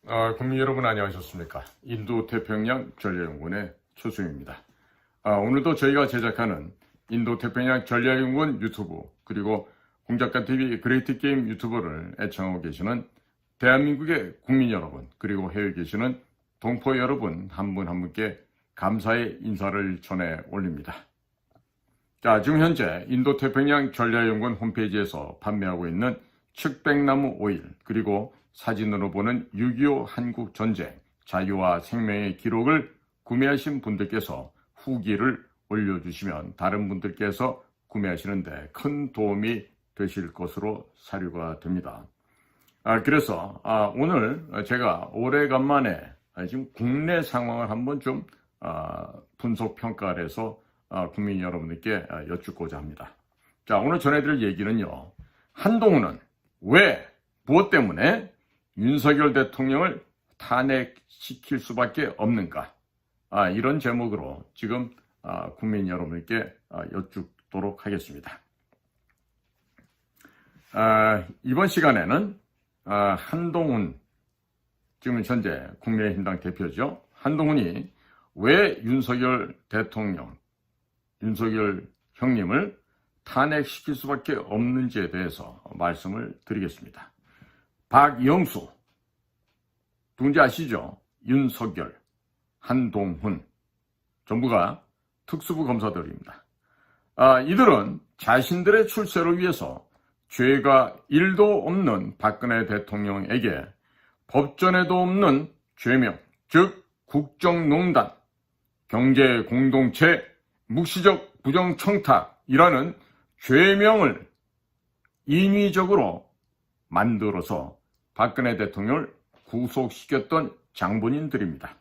국민 여러분 안녕하셨습니까? 인도태평양 전략연구원의 최수영입니다. 오늘도 저희가 제작하는 인도태평양 전략연구원 유튜브 그리고 공작가TV 그레이트게임 유튜버를 애청하고 계시는 대한민국의 국민 여러분 그리고 해외에 계시는 동포 여러분 한 분 한 분께 감사의 인사를 전해 올립니다. 자, 지금 현재 인도태평양 전략연구원 홈페이지에서 판매하고 있는 측백나무 오일 그리고 사진으로 보는 6.25 한국전쟁 자유와 생명의 기록을 구매하신 분들께서 후기를 올려주시면 다른 분들께서 구매하시는데 큰 도움이 되실 것으로 사료가 됩니다. 그래서 오늘 제가 오래간만에 지금 국내 상황을 한번 좀 분석 평가를 해서 국민 여러분들께 여쭙고자 합니다. 자, 오늘 전해드릴 얘기는요. 한동훈은 왜, 무엇 때문에 윤석열 대통령을 탄핵시킬 수밖에 없는가? 이런 제목으로 지금 국민 여러분께 여쭙도록 하겠습니다. 이번 시간에는 한동훈, 지금 현재 국민의힘당 대표죠. 한동훈이 왜 윤석열 대통령, 윤석열 형님을 탄핵시킬 수밖에 없는지에 대해서 말씀을 드리겠습니다. 박영수, 누군지 아시죠? 윤석열, 한동훈, 전부가 특수부 검사들입니다. 이들은 자신들의 출세를 위해서 죄가 1도 없는 박근혜 대통령에게 법전에도 없는 죄명, 즉 국정농단, 경제공동체, 묵시적 부정청탁이라는 죄명을 인위적으로 만들어서 박근혜 대통령을 구속시켰던 장본인들입니다.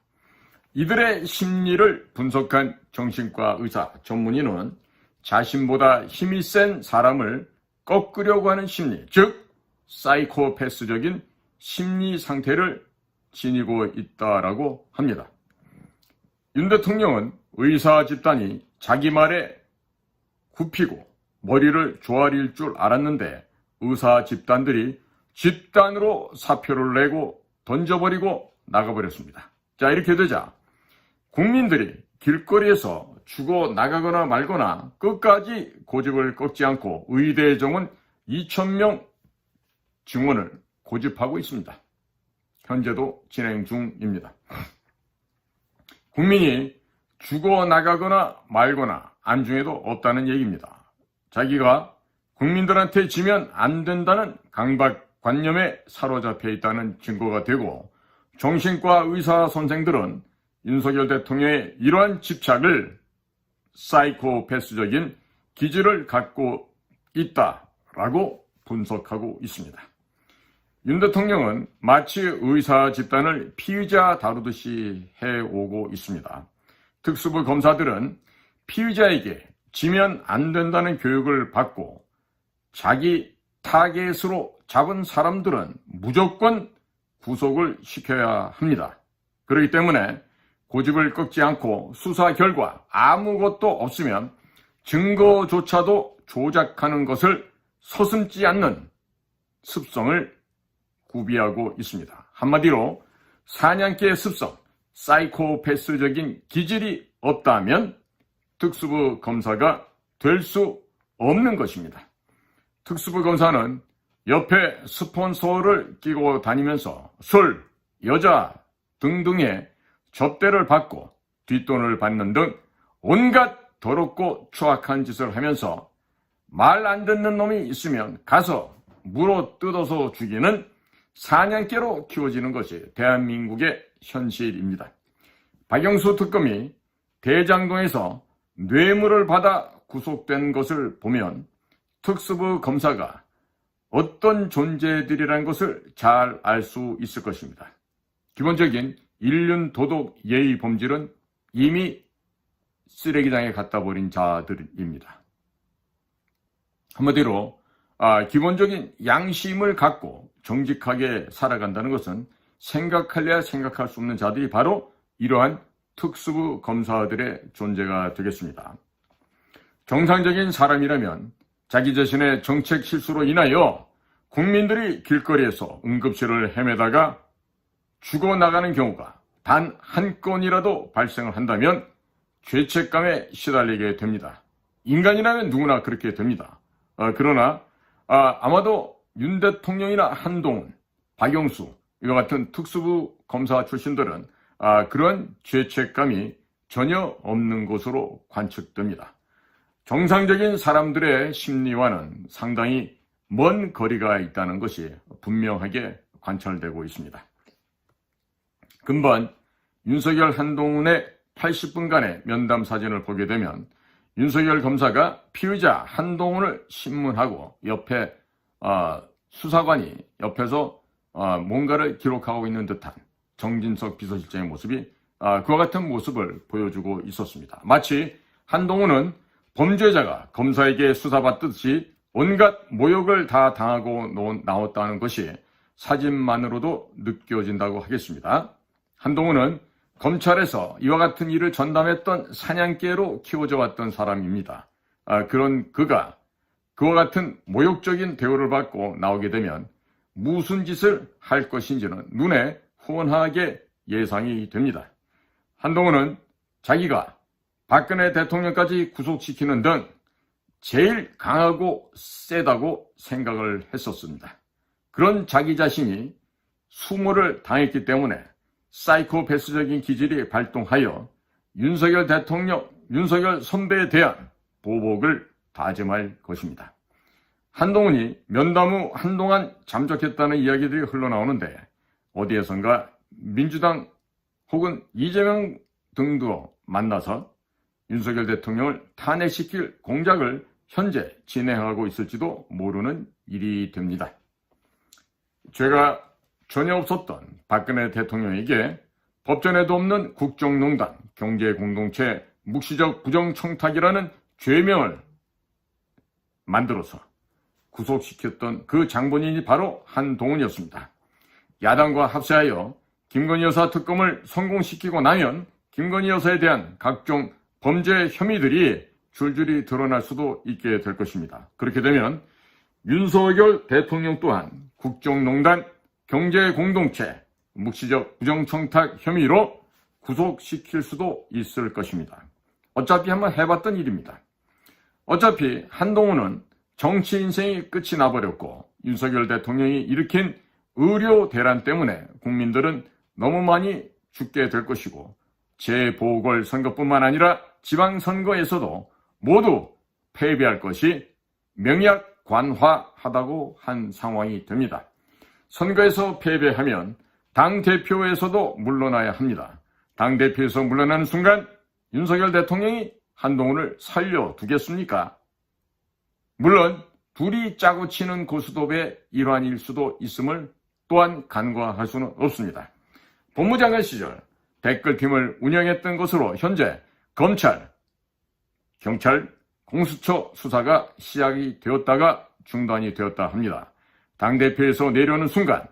이들의 심리를 분석한 정신과 의사 전문의는 자신보다 힘이 센 사람을 꺾으려고 하는 심리, 즉 사이코패스적인 심리 상태를 지니고 있다라고 합니다. 윤 대통령은 의사 집단이 자기 말에 굽히고 머리를 조아릴 줄 알았는데 의사 집단들이 집단으로 사표를 내고 던져버리고 나가버렸습니다. 자, 이렇게 되자 국민들이 길거리에서 죽어 나가거나 말거나 끝까지 고집을 꺾지 않고 의대 정원 2,000명 증원을 고집하고 있습니다. 현재도 진행 중입니다. 국민이 죽어 나가거나 말거나 안중에도 없다는 얘기입니다. 자기가 국민들한테 지면 안 된다는 강박관념에 사로잡혀 있다는 증거가 되고 정신과 의사 선생들은 윤석열 대통령의 이러한 집착을 사이코패스적인 기질을 갖고 있다라고 분석하고 있습니다. 윤 대통령은 마치 의사 집단을 피의자 다루듯이 해오고 있습니다. 특수부 검사들은 피의자에게 지면 안 된다는 교육을 받고 자기 타겟으로 잡은 사람들은 무조건 구속을 시켜야 합니다. 그렇기 때문에 고집을 꺾지 않고 수사 결과 아무것도 없으면 증거조차도 조작하는 것을 서슴지 않는 습성을 구비하고 있습니다. 한마디로 사냥개의 습성, 사이코패스적인 기질이 없다면 특수부 검사가 될 수 없는 것입니다. 특수부 검사는 옆에 스폰서를 끼고 다니면서 술, 여자 등등의 접대를 받고 뒷돈을 받는 등 온갖 더럽고 추악한 짓을 하면서 말 안 듣는 놈이 있으면 가서 물어 뜯어서 죽이는 사냥개로 키워지는 것이 대한민국의 현실입니다. 박영수 특검이 대장동에서 뇌물을 받아 구속된 것을 보면 특수부 검사가 어떤 존재들이라는 것을 잘 알 수 있을 것입니다. 기본적인 인륜, 도덕, 예의, 범질은 이미 쓰레기장에 갖다 버린 자들입니다. 한마디로 기본적인 양심을 갖고 정직하게 살아간다는 것은 생각할래야 생각할 수 없는 자들이 바로 이러한 특수부 검사들의 존재가 되겠습니다. 정상적인 사람이라면 자기 자신의 정책 실수로 인하여 국민들이 길거리에서 응급실을 헤매다가 죽어나가는 경우가 단 한 건이라도 발생을 한다면 죄책감에 시달리게 됩니다. 인간이라면 누구나 그렇게 됩니다. 그러나 아마도 윤 대통령이나 한동훈, 박영수 이와 같은 특수부 검사 출신들은 그런 죄책감이 전혀 없는 것으로 관측됩니다. 정상적인 사람들의 심리와는 상당히 먼 거리가 있다는 것이 분명하게 관찰되고 있습니다. 금번 윤석열 한동훈의 80분간의 면담 사진을 보게 되면 윤석열 검사가 피의자 한동훈을 신문하고 옆에 수사관이 옆에서 뭔가를 기록하고 있는 듯한 정진석 비서실장의 모습이 그와 같은 모습을 보여주고 있었습니다. 마치 한동훈은 범죄자가 검사에게 수사받듯이 온갖 모욕을 다 당하고 나왔다는 것이 사진만으로도 느껴진다고 하겠습니다. 한동훈은 검찰에서 이와 같은 일을 전담했던 사냥개로 키워져 왔던 사람입니다. 그런 그가 그와 같은 모욕적인 대우를 받고 나오게 되면 무슨 짓을 할 것인지는 눈에 훤하게 예상이 됩니다. 한동훈은 자기가 박근혜 대통령까지 구속시키는 등 제일 강하고 세다고 생각을 했었습니다. 그런 자기 자신이 수모를 당했기 때문에 사이코패스적인 기질이 발동하여 윤석열 대통령, 윤석열 선배에 대한 보복을 다짐할 것입니다. 한동훈이 면담 후 한동안 잠적했다는 이야기들이 흘러나오는데 어디에선가 민주당 혹은 이재명 등도 만나서 윤석열 대통령을 탄핵시킬 공작을 현재 진행하고 있을지도 모르는 일이 됩니다. 죄가 전혀 없었던 박근혜 대통령에게 법전에도 없는 국정농단, 경제공동체, 묵시적 부정청탁이라는 죄명을 만들어서 구속시켰던 그 장본인이 바로 한동훈이었습니다. 야당과 합세하여 김건희 여사 특검을 성공시키고 나면 김건희 여사에 대한 각종 범죄 혐의들이 줄줄이 드러날 수도 있게 될 것입니다. 그렇게 되면 윤석열 대통령 또한 국정농단, 경제공동체, 묵시적 부정청탁 혐의로 구속시킬 수도 있을 것입니다. 어차피 한번 해봤던 일입니다. 어차피 한동훈은 정치 인생이 끝이 나버렸고 윤석열 대통령이 일으킨 의료 대란 때문에 국민들은 너무 많이 죽게 될 것이고 재보궐선거뿐만 아니라 지방선거에서도 모두 패배할 것이 명약관화하다고 한 상황이 됩니다. 선거에서 패배하면 당대표에서도 물러나야 합니다. 당대표에서 물러나는 순간 윤석열 대통령이 한동훈을 살려두겠습니까? 물론 둘이 짜고 치는 고스톱의 일환일 수도 있음을 또한 간과할 수는 없습니다. 법무장관 시절 댓글팀을 운영했던 것으로 현재 검찰, 경찰, 공수처 수사가 시작이 되었다가 중단이 되었다 합니다. 당대표에서 내려오는 순간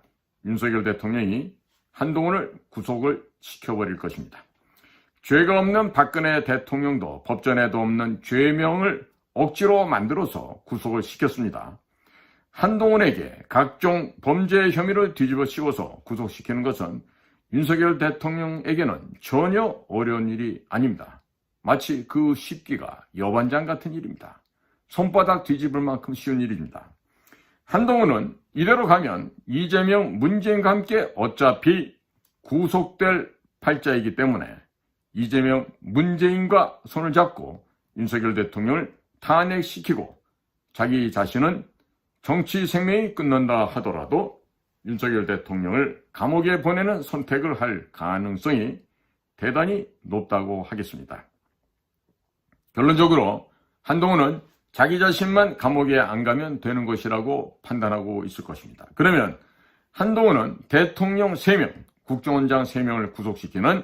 윤석열 대통령이 한동훈을 구속을 시켜버릴 것입니다. 죄가 없는 박근혜 대통령도 법전에도 없는 죄명을 억지로 만들어서 구속을 시켰습니다. 한동훈에게 각종 범죄 혐의를 뒤집어 씌워서 구속시키는 것은 윤석열 대통령에게는 전혀 어려운 일이 아닙니다. 마치 그 쉽기가 여반장 같은 일입니다. 손바닥 뒤집을 만큼 쉬운 일입니다. 한동훈은 이대로 가면 이재명, 문재인과 함께 어차피 구속될 팔자이기 때문에 이재명, 문재인과 손을 잡고 윤석열 대통령을 탄핵시키고 자기 자신은 정치 생명이 끝난다 하더라도 윤석열 대통령을 감옥에 보내는 선택을 할 가능성이 대단히 높다고 하겠습니다. 결론적으로 한동훈은 자기 자신만 감옥에 안 가면 되는 것이라고 판단하고 있을 것입니다. 그러면 한동훈은 대통령 3명, 국정원장 3명을 구속시키는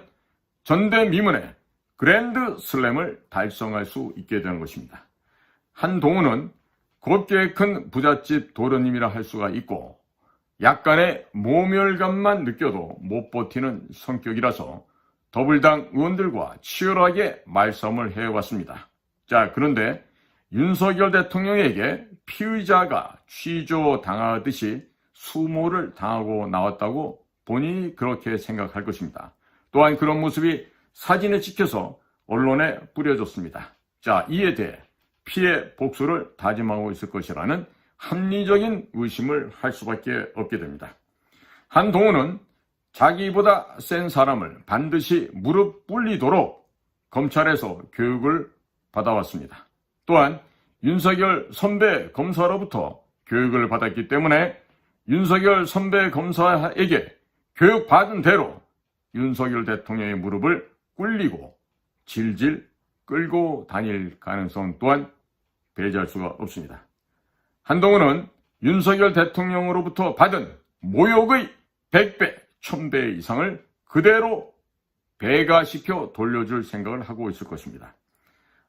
전대미문의 그랜드 슬램을 달성할 수 있게 되는 것입니다. 한동훈은 곱게 큰 부잣집 도련님이라 할 수가 있고 약간의 모멸감만 느껴도 못 버티는 성격이라서 더불당 의원들과 치열하게 말싸움을 해왔습니다. 자, 그런데 윤석열 대통령에게 피의자가 취조당하듯이 수모를 당하고 나왔다고 본인이 그렇게 생각할 것입니다. 또한 그런 모습이 사진에 찍혀서 언론에 뿌려졌습니다. 자, 이에 대해 피해 복수를 다짐하고 있을 것이라는 합리적인 의심을 할 수밖에 없게 됩니다. 한동훈은 자기보다 센 사람을 반드시 무릎 꿇리도록 검찰에서 교육을 받아왔습니다. 또한 윤석열 선배 검사로부터 교육을 받았기 때문에 윤석열 선배 검사에게 교육받은 대로 윤석열 대통령의 무릎을 꿇리고 질질 끌고 다닐 가능성 또한 배제할 수가 없습니다. 한동훈은 윤석열 대통령으로부터 받은 모욕의 100배, 1000배 이상을 그대로 배가시켜 돌려줄 생각을 하고 있을 것입니다.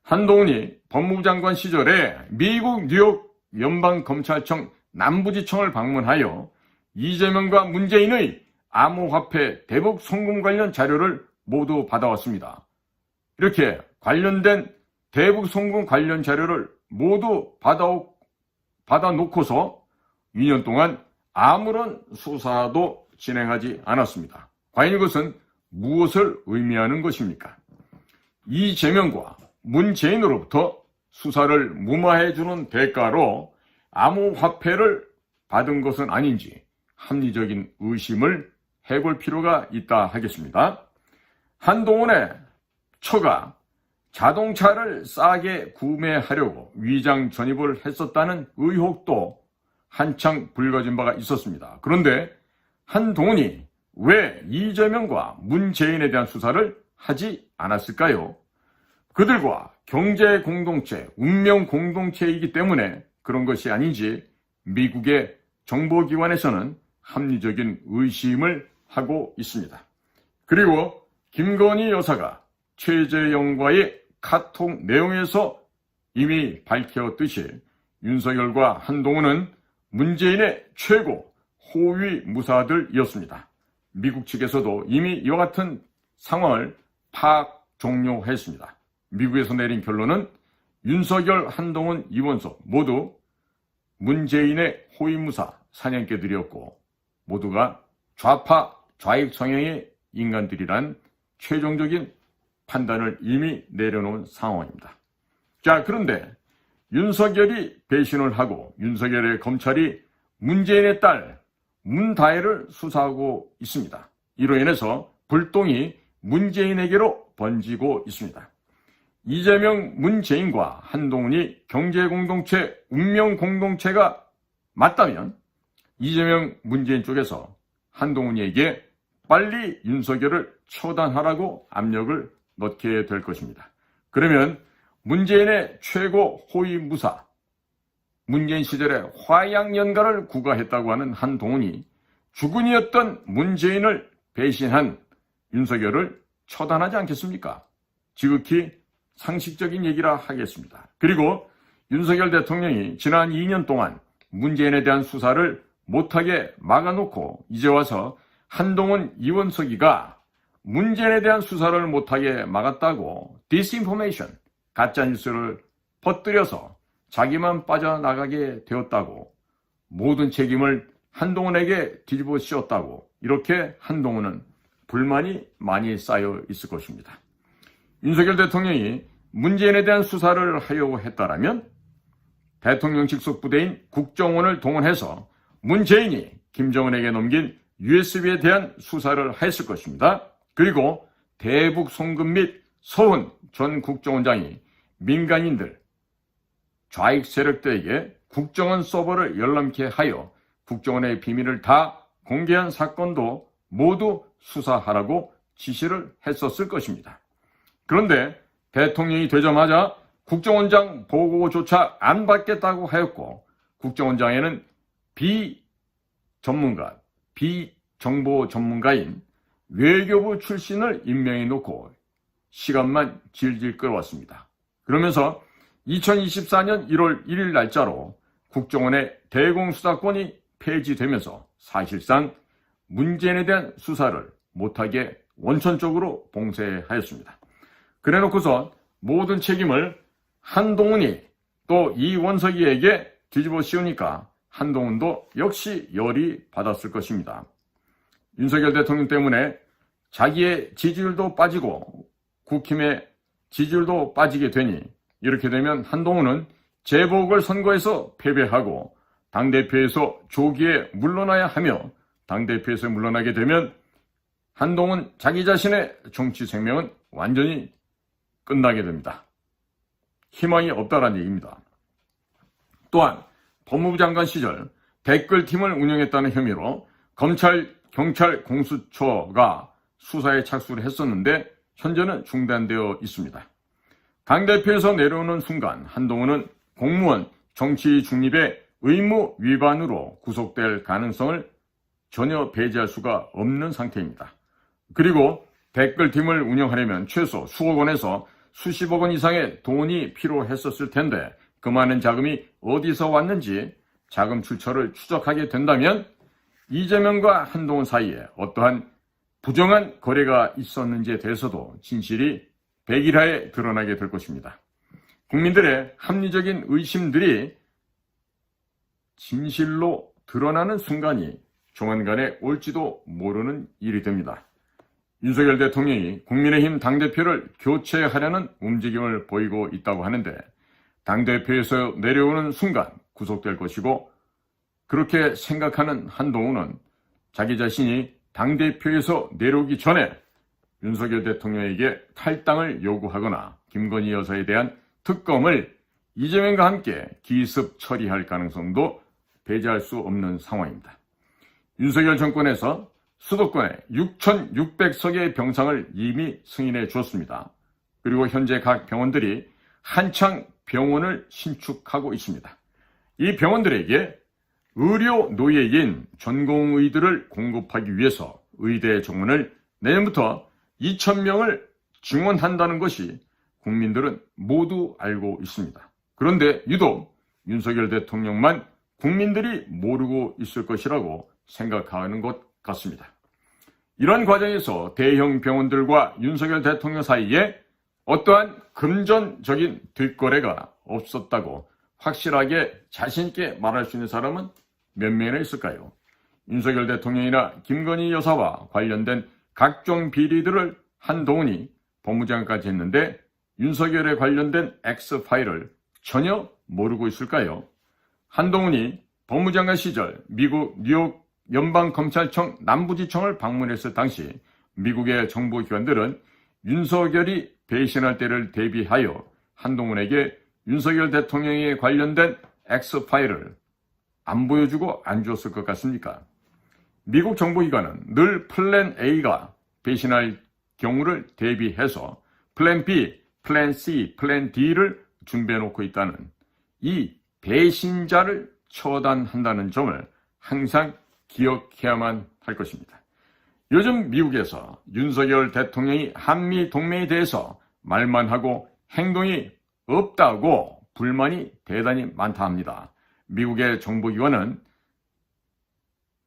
한동훈이 법무부 장관 시절에 미국 뉴욕 연방검찰청 남부지청을 방문하여 이재명과 문재인의 암호화폐 대북 송금 관련 자료를 모두 받아왔습니다. 이렇게 관련된 대북 송금 관련 자료를 모두 받아놓고서 2년 동안 아무런 수사도 진행하지 않았습니다. 과연 이것은 무엇을 의미하는 것입니까? 이재명과 문재인으로부터 수사를 무마해주는 대가로 암호화폐를 받은 것은 아닌지 합리적인 의심을 해볼 필요가 있다 하겠습니다. 한동훈의 처가 자동차를 싸게 구매하려고 위장 전입을 했었다는 의혹도 한창 불거진 바가 있었습니다. 그런데 한동훈이 왜 이재명과 문재인에 대한 수사를 하지 않았을까요? 그들과 경제 공동체, 운명 공동체이기 때문에 그런 것이 아닌지 미국의 정보기관에서는 합리적인 의심을 하고 있습니다. 그리고 김건희 여사가 최재형과의 카톡 내용에서 이미 밝혔듯이 윤석열과 한동훈은 문재인의 최고 호위 무사들이었습니다. 미국 측에서도 이미 이와 같은 상황을 파악 종료했습니다. 미국에서 내린 결론은 윤석열, 한동훈, 이원석 모두 문재인의 호위무사 사냥개들이었고 모두가 좌파, 좌익 성향의 인간들이란 최종적인 판단을 이미 내려놓은 상황입니다. 자, 그런데 윤석열이 배신을 하고 윤석열의 검찰이 문재인의 딸 문다혜를 수사하고 있습니다. 이로 인해서 불똥이 문재인에게로 번지고 있습니다. 이재명, 문재인과 한동훈이 경제공동체, 운명공동체가 맞다면 이재명, 문재인 쪽에서 한동훈에게 빨리 윤석열을 처단하라고 압력을 넣게 될 것입니다. 그러면 문재인의 최고 호위무사, 문재인 시절에 화양연가를 구가했다고 하는 한동훈이 주군이었던 문재인을 배신한 윤석열을 처단하지 않겠습니까? 지극히 상식적인 얘기라 하겠습니다. 그리고 윤석열 대통령이 지난 2년 동안 문재인에 대한 수사를 못하게 막아놓고 이제 와서 한동훈, 이원석이가 문재인에 대한 수사를 못하게 막았다고 디스인포메이션, 가짜뉴스를 퍼뜨려서 자기만 빠져나가게 되었다고 모든 책임을 한동훈에게 뒤집어 씌웠다고 이렇게 한동훈은 불만이 많이 쌓여 있을 것입니다. 윤석열 대통령이 문재인에 대한 수사를 하려고 했다라면 대통령 직속 부대인 국정원을 동원해서 문재인이 김정은에게 넘긴 USB에 대한 수사를 했을 것입니다. 그리고 대북 송금 및 서훈 전 국정원장이 민간인들, 좌익 세력들에게 국정원 서버를 열람케 하여 국정원의 비밀을 다 공개한 사건도 모두 수사하라고 지시를 했었을 것입니다. 그런데 대통령이 되자마자 국정원장 보고조차 안 받겠다고 하였고 국정원장에는 비전문가, 비정보 전문가인 외교부 출신을 임명해 놓고 시간만 질질 끌어왔습니다. 그러면서 2024년 1월 1일 날짜로 국정원의 대공수사권이 폐지되면서 사실상 문재인에 대한 수사를 못하게 원천적으로 봉쇄하였습니다. 그래놓고서 모든 책임을 한동훈이 또 이원석이에게 뒤집어 씌우니까 한동훈도 역시 열이 받았을 것입니다. 윤석열 대통령 때문에 자기의 지지율도 빠지고 국힘의 지지율도 빠지게 되니 이렇게 되면 한동훈은 재보궐선거에서 패배하고 당대표에서 조기에 물러나야 하며 당대표에서 물러나게 되면 한동훈 자기 자신의 정치 생명은 완전히 끝나게 됩니다. 희망이 없다라는 얘기입니다. 또한 법무부 장관 시절 댓글팀을 운영했다는 혐의로 검찰, 경찰, 공수처가 수사에 착수를 했었는데 현재는 중단되어 있습니다. 당대표에서 내려오는 순간 한동훈은 공무원 정치 중립의 의무 위반으로 구속될 가능성을 전혀 배제할 수가 없는 상태입니다. 그리고 댓글팀을 운영하려면 최소 수억 원에서 수십억 원 이상의 돈이 필요했었을 텐데 그 많은 자금이 어디서 왔는지 자금 출처를 추적하게 된다면 이재명과 한동훈 사이에 어떠한 부정한 거래가 있었는지에 대해서도 진실이 백일하에 드러나게 될 것입니다. 국민들의 합리적인 의심들이 진실로 드러나는 순간이 조만간에 올지도 모르는 일이 됩니다. 윤석열 대통령이 국민의힘 당대표를 교체하려는 움직임을 보이고 있다고 하는데 당대표에서 내려오는 순간 구속될 것이고 그렇게 생각하는 한동훈은 자기 자신이 당대표에서 내려오기 전에 윤석열 대통령에게 탈당을 요구하거나 김건희 여사에 대한 특검을 이재명과 함께 기습 처리할 가능성도 배제할 수 없는 상황입니다. 윤석열 정권에서 수도권에 6,600석의 병상을 이미 승인해 주었습니다. 그리고 현재 각 병원들이 한창 병원을 신축하고 있습니다. 이 병원들에게 의료 노예인 전공의들을 공급하기 위해서 의대 정원을 내년부터 2,000명을 증원한다는 것이 국민들은 모두 알고 있습니다. 그런데 유독 윤석열 대통령만 국민들이 모르고 있을 것이라고 생각하는 것 같습니다. 이런 과정에서 대형 병원들과 윤석열 대통령 사이에 어떠한 금전적인 뒷거래가 없었다고 확실하게 자신있게 말할 수 있는 사람은 몇 명이나 있을까요? 윤석열 대통령이나 김건희 여사와 관련된 각종 비리들을 한동훈이 법무장관까지 했는데 윤석열에 관련된 X파일을 전혀 모르고 있을까요? 한동훈이 법무장관 시절 미국 뉴욕 연방검찰청 남부지청을 방문했을 당시 미국의 정보기관들은 윤석열이 배신할 때를 대비하여 한동훈에게 윤석열 대통령에 관련된 X파일을 안 보여주고 안 줬을 것 같습니까? 미국 정보기관은 늘 플랜 A가 배신할 경우를 대비해서 플랜 B, 플랜 C, 플랜 D를 준비해놓고 있다는 이 배신자를 처단한다는 점을 항상 기억해야만 할 것입니다. 요즘 미국에서 윤석열 대통령이 한미 동맹에 대해서 말만 하고 행동이 없다고 불만이 대단히 많다 합니다. 미국의 정보기관은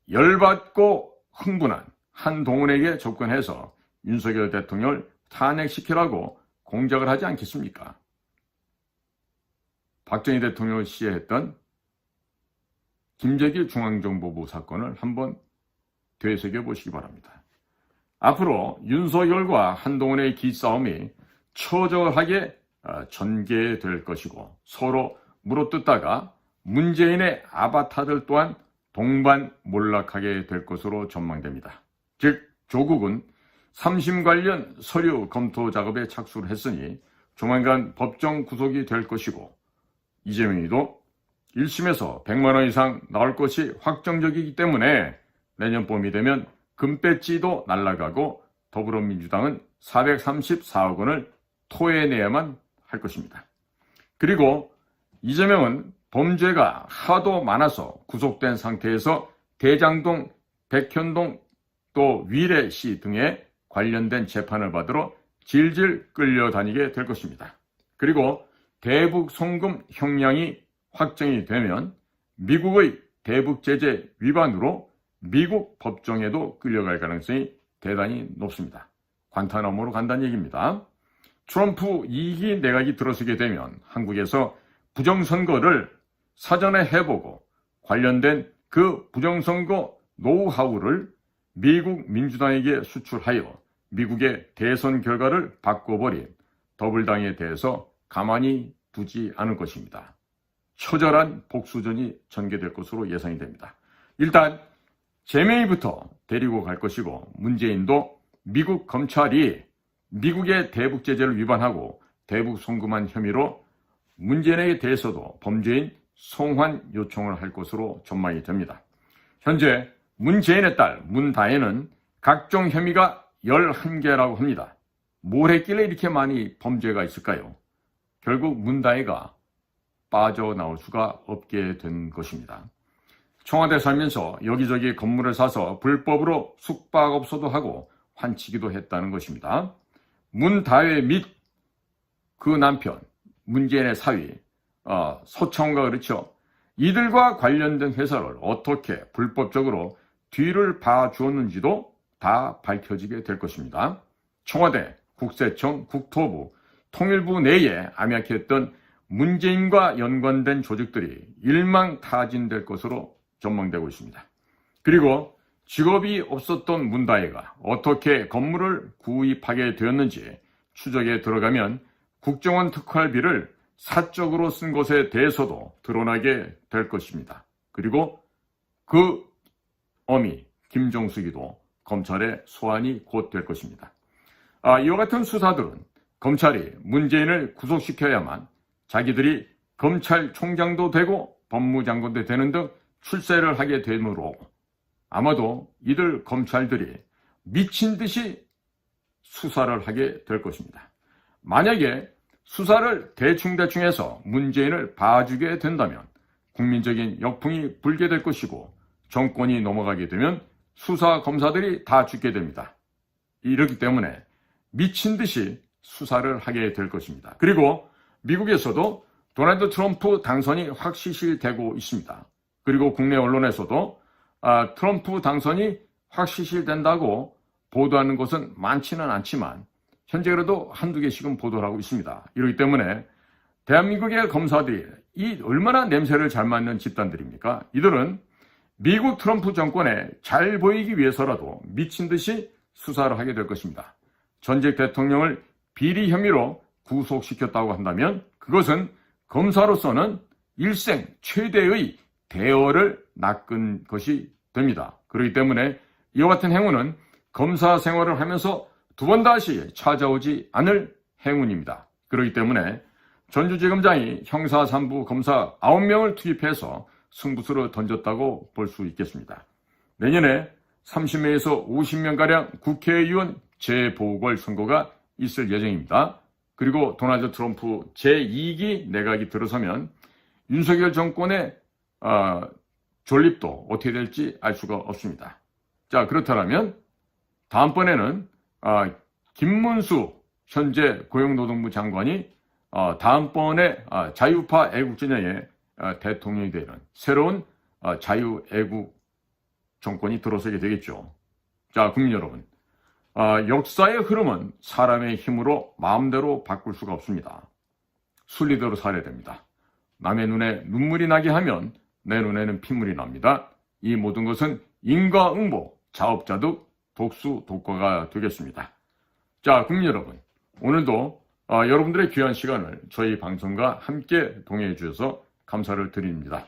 열받고 흥분한 한동훈에게 접근해서 윤석열 대통령을 탄핵시키라고 공작을 하지 않겠습니까? 박정희 대통령을 시해했던 김재길 중앙정보부 사건을 한번 되새겨 보시기 바랍니다. 앞으로 윤석열과 한동훈의 기싸움이 처절하게 전개될 것이고 서로 물어뜯다가 문재인의 아바타들 또한 동반 몰락하게 될 것으로 전망됩니다. 즉 조국은 3심 관련 서류 검토 작업에 착수를 했으니 조만간 법정 구속이 될 것이고 이재명이도 1심에서 100만 원 이상 나올 것이 확정적이기 때문에 내년 봄이 되면 금배지도 날아가고 더불어민주당은 434억 원을 토해내야만 할 것입니다. 그리고 이재명은 범죄가 하도 많아서 구속된 상태에서 대장동, 백현동 또 위례시 등에 관련된 재판을 받으러 질질 끌려다니게 될 것입니다. 그리고 대북 송금 형량이 확정이 되면 미국의 대북 제재 위반으로 미국 법정에도 끌려갈 가능성이 대단히 높습니다. 관타나모로 간다는 얘기입니다. 트럼프 2기 내각이 들어서게 되면 한국에서 부정선거를 사전에 해보고 관련된 그 부정선거 노하우를 미국 민주당에게 수출하여 미국의 대선 결과를 바꿔버린 더블당에 대해서 가만히 두지 않을 것입니다. 처절한 복수전이 전개될 것으로 예상이 됩니다. 일단 제명이부터 데리고 갈 것이고, 문재인도 미국 검찰이 미국의 대북 제재를 위반하고 대북 송금한 혐의로 문재인에 대해서도 범죄인 송환 요청을 할 것으로 전망이 됩니다. 현재 문재인의 딸 문다혜는 각종 혐의가 11개라고 합니다. 뭘 했길래 이렇게 많이 범죄가 있을까요? 결국 문다혜가 빠져나올 수가 없게 된 것입니다. 청와대 살면서 여기저기 건물을 사서 불법으로 숙박업소도 하고 환치기도 했다는 것입니다. 문다혜 및 그 남편 문재인의 사위 서청원과 그렇죠. 이들과 관련된 회사를 어떻게 불법적으로 뒤를 봐주었는지도 다 밝혀지게 될 것입니다. 청와대, 국세청, 국토부, 통일부 내에 암약했던 문재인과 연관된 조직들이 일망타진될 것으로 전망되고 있습니다. 그리고 직업이 없었던 문다혜가 어떻게 건물을 구입하게 되었는지 추적에 들어가면 국정원 특활비를 사적으로 쓴 것에 대해서도 드러나게 될 것입니다. 그리고 그 어미 김정숙이도 검찰에 소환이 곧 될 것입니다. 이와 같은 수사들은 검찰이 문재인을 구속시켜야만 자기들이 검찰총장도 되고 법무장관도 되는 등 출세를 하게 되므로 아마도 이들 검찰들이 미친 듯이 수사를 하게 될 것입니다. 만약에 수사를 대충대충 해서 문재인을 봐주게 된다면 국민적인 역풍이 불게 될 것이고, 정권이 넘어가게 되면 수사 검사들이 다 죽게 됩니다. 이렇기 때문에 미친 듯이 수사를 하게 될 것입니다. 그리고 미국에서도 도널드 트럼프 당선이 확실시되고 있습니다. 그리고 국내 언론에서도 트럼프 당선이 확실시된다고 보도하는 것은 많지는 않지만 현재 그래도 한두 개씩은 보도를 하고 있습니다. 이렇기 때문에 대한민국의 검사들이 이 얼마나 냄새를 잘 맡는 집단들입니까? 이들은 미국 트럼프 정권에 잘 보이기 위해서라도 미친 듯이 수사를 하게 될 것입니다. 전직 대통령을 비리 혐의로 구속시켰다고 한다면 그것은 검사로서는 일생 최대의 대어를 낚은 것이 됩니다. 그렇기 때문에 이와 같은 행운은 검사 생활을 하면서 두 번 다시 찾아오지 않을 행운입니다. 그렇기 때문에 전주지검장이 형사 3부 검사 9명을 투입해서 승부수를 던졌다고 볼 수 있겠습니다. 내년에 30명에서 50명가량 국회의원 재보궐선거가 있을 예정입니다. 그리고 도널드 트럼프 제2기 내각이 들어서면 윤석열 정권의 존립도 어떻게 될지 알 수가 없습니다. 자, 그렇다면 다음번에는 김문수 현재 고용노동부 장관이 다음번에 자유파 애국진영의 대통령이 되는 새로운 자유애국 정권이 들어서게 되겠죠. 자, 국민 여러분, 역사의 흐름은 사람의 힘으로 마음대로 바꿀 수가 없습니다. 순리대로 살아야 됩니다. 남의 눈에 눈물이 나게 하면 내 눈에는 핏물이 납니다. 이 모든 것은 인과응보, 자업자득, 독수독과가 되겠습니다. 자, 국민 여러분, 오늘도 여러분들의 귀한 시간을 저희 방송과 함께 동행해 주셔서 감사를 드립니다.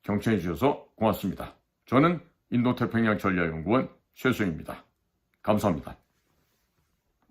경청해 주셔서 고맙습니다. 저는 인도태평양 전략연구원 최수영입니다. 감사합니다.